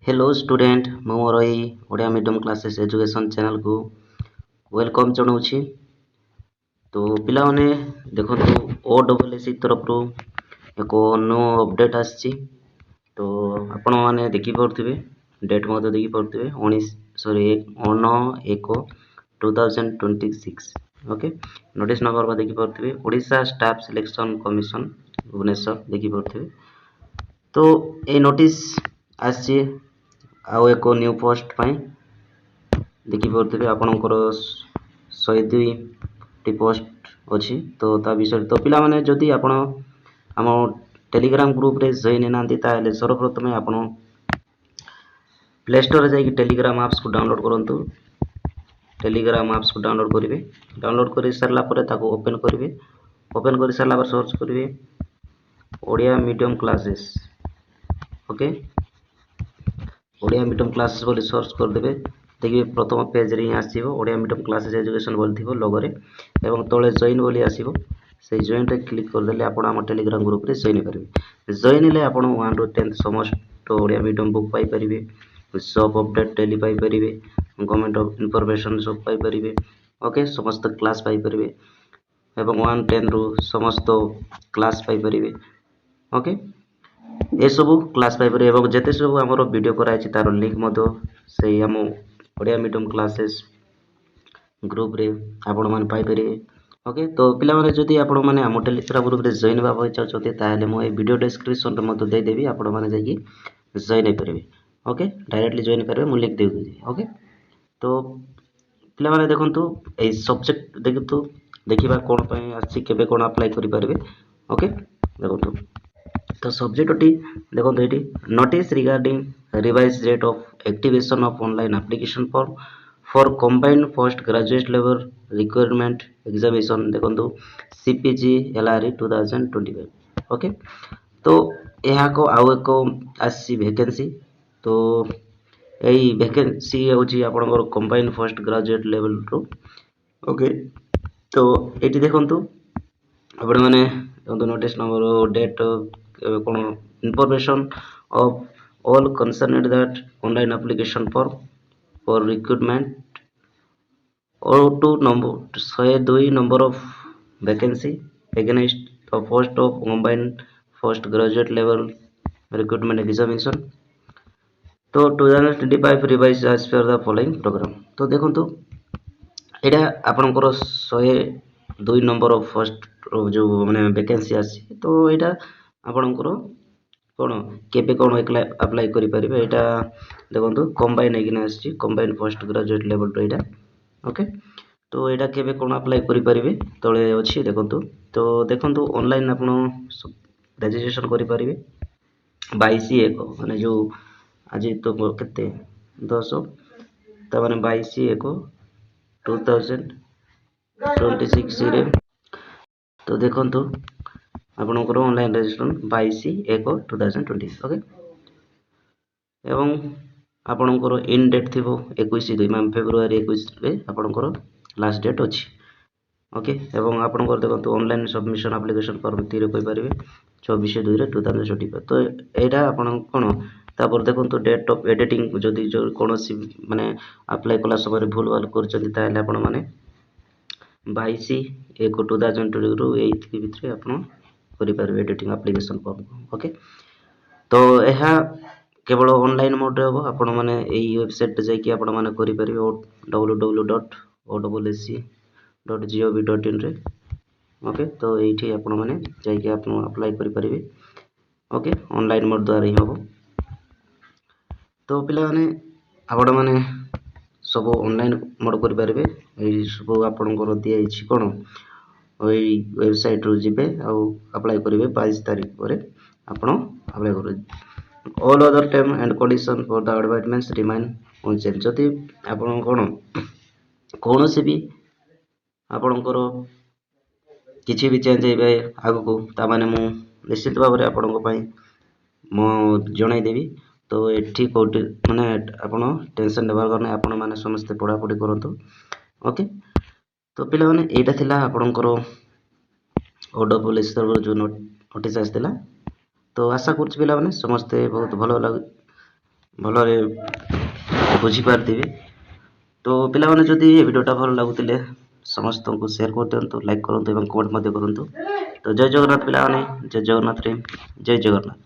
Hello student ମୁଁ ମୋର ଏଇ ଓଡ଼ିଆ ମିଡ଼ିୟମ୍ କ୍ଲାसेସ୍ ଏଜୁକେସନ୍ ଚ୍ୟାନେଲକୁ ୱେଲକମ୍ ଜଣାଉଛି। ତ ପିଲାମାନେ ଦେଖନ୍ତୁ OSSC ତରଫରୁ ଏକ ନୂଆ ଅପଡେଟ୍ ଆସିଛି। ତ ଆପଣମାନେ ଦେଖିପାରୁଥିବେ ଡେଟ୍ ମଧ୍ୟ ଦେଖିପାରୁଥିବେ 19/1/2026 ଓକେ। ନୋଟିସ୍ ନମ୍ବର ବା ଦେଖିପାରୁଥିବେ Odisha staff selection commission Bhubaneswar ଦେଖିପାରୁଥିବେ। ତ ଏଇ ନୋଟିସ୍ ଆସିଛି ଆଉ ଏକ ନ୍ୟୁ ପୋଷ୍ଟ ପାଇଁ ଦେଖିପାରୁଥିବେ ଆପଣଙ୍କର 102ଟି ପୋଷ୍ଟ ଅଛି। ତ ତା ବିଷୟରେ ତ ପିଲାମାନେ ଯଦି ଆପଣ ଆମ ଟେଲିଗ୍ରାମ ଗ୍ରୁପରେ ଜଏନ୍ ହେଇନାହାନ୍ତି ତାହେଲେ ସର୍ବପ୍ରଥମେ ଆପଣ ପ୍ଲେ ଷ୍ଟୋରରେ ଯାଇକି ଟେଲିଗ୍ରାମ ଆପ୍ସକୁ ଡାଉନଲୋଡ୍ କରନ୍ତୁ। ଟେଲିଗ୍ରାମ ଆପ୍ସକୁ ଡାଉନଲୋଡ୍ କରିବେ। ଡାଉନଲୋଡ୍ କରି ସାରିଲା ପରେ ତାକୁ ଓପେନ୍ କରିବେ। ଓପେନ୍ କରି ସାରିଲା ପରେ ସର୍ଚ୍ଚ କରିବେ Odia medium classes okay. Odia medium classes ବୋଲି ସର୍ଚ୍ଚ କରିଦେବେ। ଦେଖିବେ ପ୍ରଥମ ପେଜ୍ରେ ହିଁ ଆସିବ ଓଡ଼ିଆ ମିଡ଼ିୟମ୍ କ୍ଲାसेସ୍ ଏଜୁକେସନ୍ ବୋଲି ଥିବ ଲୋଗୋରେ ଏବଂ ତଳେ ଜଏନ୍ ବୋଲି ଆସିବ। ସେଇ ଜଏନ୍ରେ କ୍ଲିକ୍ କରିଦେଲେ ଆପଣ ଆମ ଟେଲିଗ୍ରାମ ଗ୍ରୁପରେ ଜଏନ୍ ହେଇପାରିବେ। ଜଏନ୍ ହେଲେ ଆପଣ 1 ରୁ 10 ସମସ୍ତ ଓଡ଼ିଆ ମିଡ଼ିୟମ୍ ବୁକ୍ ପାଇପାରିବେ। ସବ୍ ଅପଡ଼େଟ୍ ଡେଲି ପାଇପାରିବେ। ଗଭର୍ଣ୍ଣମେଣ୍ଟ ଇନଫର୍ମେସନ୍ ସବୁ ପାଇପାରିବେ ଓକେ। ସମସ୍ତ କ୍ଲାସ୍ ପାଇପାରିବେ ଏବଂ 1-10ରୁ ସମସ୍ତ କ୍ଲାସ୍ ପାଇପାରିବେ ଓକେ। ଏସବୁ କ୍ଲାସ୍ ପାଇପାରିବେ ଏବଂ ଯେତେ ସବୁ ଆମର ଭିଡ଼ିଓ କରାଯାଇଛି ତାର ଲିଙ୍କ୍ ମଧ୍ୟ ସେଇ ଆମ ଓଡ଼ିଆ ମିଡ଼ିୟମ୍ କ୍ଲାसेସ୍ ଗ୍ରୁପରେ ଆପଣମାନେ ପାଇପାରିବେ ଓକେ। ତ ପିଲାମାନେ ଯଦି ଆପଣମାନେ ଆମ ଟେଲିଗ୍ରାମ ଗ୍ରୁପରେ ଜଏନ୍ ହେବା ପାଇଁ ଚାହୁଁଛନ୍ତି ତାହେଲେ ମୁଁ ଏଇ ଭିଡ଼ିଓ ଡେସ୍କ୍ରିପସନ୍ରେ ମଧ୍ୟ ଦେଇଦେବି। ଆପଣମାନେ ଯାଇକି ଜଏନ୍ ହେଇପାରିବେ ଓକେ। ଡାଇରେକ୍ଟଲି ଜଏନ୍ କରିବେ ମୁଁ ଲିଙ୍କ୍ ଦେଇଦେବି ଓକେ। ତ ପିଲାମାନେ ଦେଖନ୍ତୁ ଏଇ ସବଜେକ୍ଟ ଦେଖନ୍ତୁ ଦେଖିବା କ'ଣ ପାଇଁ ଆସିଛି କେବେ କ'ଣ ଆପ୍ଲାଏ କରିପାରିବେ ଓକେ। ଦେଖନ୍ତୁ ତ ସବଜେକ୍ଟଟି ଦେଖନ୍ତୁ ଏଇଠି notice regarding revise date of activation of online application form for combined post graduate level requirement examination ଦେଖନ୍ତୁ CPG LRE 2025 ଓକେ। ତ ଏହାକୁ ଆଉ ଏକ ଆସିଛି ଭେକେନ୍ସି। ତ ଏଇ ଭେକେନ୍ସି ହେଉଛି ଆପଣଙ୍କର କମ୍ବାଇନ୍ ପୋଷ୍ଟ ଗ୍ରାଜୁଏଟ୍ ଲେଭେଲରୁ ଓକେ। ତ ଏଇଠି ଦେଖନ୍ତୁ ଆପଣମାନେ ଦେଖନ୍ତୁ ନୋଟିସ୍ ନମ୍ବର ଡେଟ୍ କ'ଣ information of all concerned that online application form for recruitment O2 number 102 number of vacancy against the post of combined postgraduate level recruitment examination तो 2025 revised as per the following program। तो देखो ଏଇଟା ଆପଣଙ୍କର 102 number first ଯେଉଁ ମାନେ vacancy ଆସିଛି। ତ ଏଇଟା ଆପଣଙ୍କର କ'ଣ କେବେ କ'ଣ ଆପ୍ଲାଏ କରିପାରିବେ ଏଇଟା ଦେଖନ୍ତୁ କମ୍ବାଇନ୍ ହେଇକିନା ଆସିଛି କମ୍ବାଇନ୍ ପୋଷ୍ଟ ଗ୍ରାଜୁଏଟ୍ ଲେଭେଲର ଏଇଟା ଓକେ। ତ ଏଇଟା କେବେ କ'ଣ ଆପ୍ଲାଏ କରିପାରିବେ ତଳେ ଅଛି ଦେଖନ୍ତୁ। ତ ଦେଖନ୍ତୁ ଅନଲାଇନ୍ ଆପଣ ରେଜିଷ୍ଟ୍ରେସନ୍ କରିପାରିବେ 22/1 ମାନେ ଯେଉଁ ଆଜି ତ କେତେ 10 ତାମାନେ 22/1/2026ରେ ତ ଦେଖନ୍ତୁ ଆପଣଙ୍କର ଅନଲାଇନ୍ ରେଜିଷ୍ଟ୍ରେସନ୍ 22/1/2020 ଓକେ। ଏବଂ ଆପଣଙ୍କର ଇନ୍ ଡେଟ୍ ଥିବ 21/2 ମାନେ ଫେବୃଆରୀ 21ରେ ଆପଣଙ୍କର ଲାଷ୍ଟ ଡେଟ୍ ଅଛି ଓକେ। ଏବଂ ଆପଣଙ୍କର ଦେଖନ୍ତୁ ଅନଲାଇନ୍ ସବମିଶନ୍ ଆପ୍ଲିକେସନ୍ ଫର୍ମ 3 କହିପାରିବେ 24/2/2025। ତ ଏଇଟା ଆପଣ କ'ଣ ତାପରେ ଦେଖନ୍ତୁ ଡେଟ୍ ଅଫ୍ ଏଡ଼ିଟିଂ ଯଦି କୌଣସି ମାନେ ଆପ୍ଲାଏ କଲା ସମୟରେ ଭୁଲ ଭାଲ କରିଛନ୍ତି ତାହେଲେ ଆପଣମାନେ 22/1/2020ରୁ ଏଇଥି ଭିତରେ ଆପଣ କରିପାରିବେ ଏଡ଼ିଟିଂ ଆପ୍ଲିକେସନ୍ ଫର୍ମ ଓକେ। ତ ଏହା କେବଳ ଅନଲାଇନ୍ ମୋଡ଼ରେ ହେବ। ଆପଣମାନେ ଏଇ ୱେବସାଇଟ୍ରେ ଯାଇକି ଆପଣମାନେ କରିପାରିବେ www.ossc.gov.in ଓକେ। ତ ଏଇଠି ଆପଣମାନେ ଯାଇକି ଆପଣ ଆପ୍ଲାଏ କରିପାରିବେ ଓକେ। ଅନଲାଇନ୍ ମୋଡ଼ ଦ୍ୱାରା ହିଁ ହେବ। ତ ପିଲାମାନେ ଆପଣମାନେ ସବୁ ଅନଲାଇନ୍ ମୋଡ଼ କରିପାରିବେ। ଏଇ ସବୁ ଆପଣଙ୍କର ଦିଆଯାଇଛି କ'ଣ ଏଇ ୱେବସାଇଟ୍ରୁ ଯିବେ ଆଉ ଆପ୍ଲାଏ କରିବେ 22 ତାରିଖ ପରେ ଆପଣ ଆପ୍ଲାଏ କରିବେ। All other term and condition for the advertisements remain unchanged. ଯଦି ଆପଣ କ'ଣ କୌଣସି ବି ଆପଣଙ୍କର କିଛି ବି ଚେଞ୍ଜ ହେଇବେ ଆଗକୁ ତାମାନେ ମୁଁ ନିଶ୍ଚିତ ଭାବରେ ଆପଣଙ୍କ ପାଇଁ ମୁଁ ଜଣାଇଦେବି। ତ ଏଠି କେଉଁଠି ମାନେ ଆପଣ ଟେନସନ୍ ନେବାର ନାହିଁ। ଆପଣମାନେ ସମସ୍ତେ ପଢ଼ାପଢ଼ି କରନ୍ତୁ ଓକେ। ତ ପିଲାମାନେ ଏଇଟା ଥିଲା ଆପଣଙ୍କର OSSC ତରଫରୁ ଯେଉଁ ନୋଟିସ୍ ଆସିଥିଲା। ତ ଆଶା କରୁଛି ପିଲାମାନେ ସମସ୍ତେ ବହୁତ ଭଲ ଭଲରେ ବୁଝିପାରିଥିବେ। ତ ପିଲାମାନେ ଯଦି ଏ ଭିଡ଼ିଓଟା ଭଲ ଲାଗୁଥିଲେ ସମସ୍ତଙ୍କୁ ସେୟାର କରିଦିଅନ୍ତୁ, ଲାଇକ୍ କରନ୍ତୁ ଏବଂ କମେଣ୍ଟ ମଧ୍ୟ କରନ୍ତୁ। ତ ଜୟ ଜଗନ୍ନାଥ ପିଲାମାନେ, ଜୟ ଜଗନ୍ନାଥ ଜୟ ଜଗନ୍ନାଥ।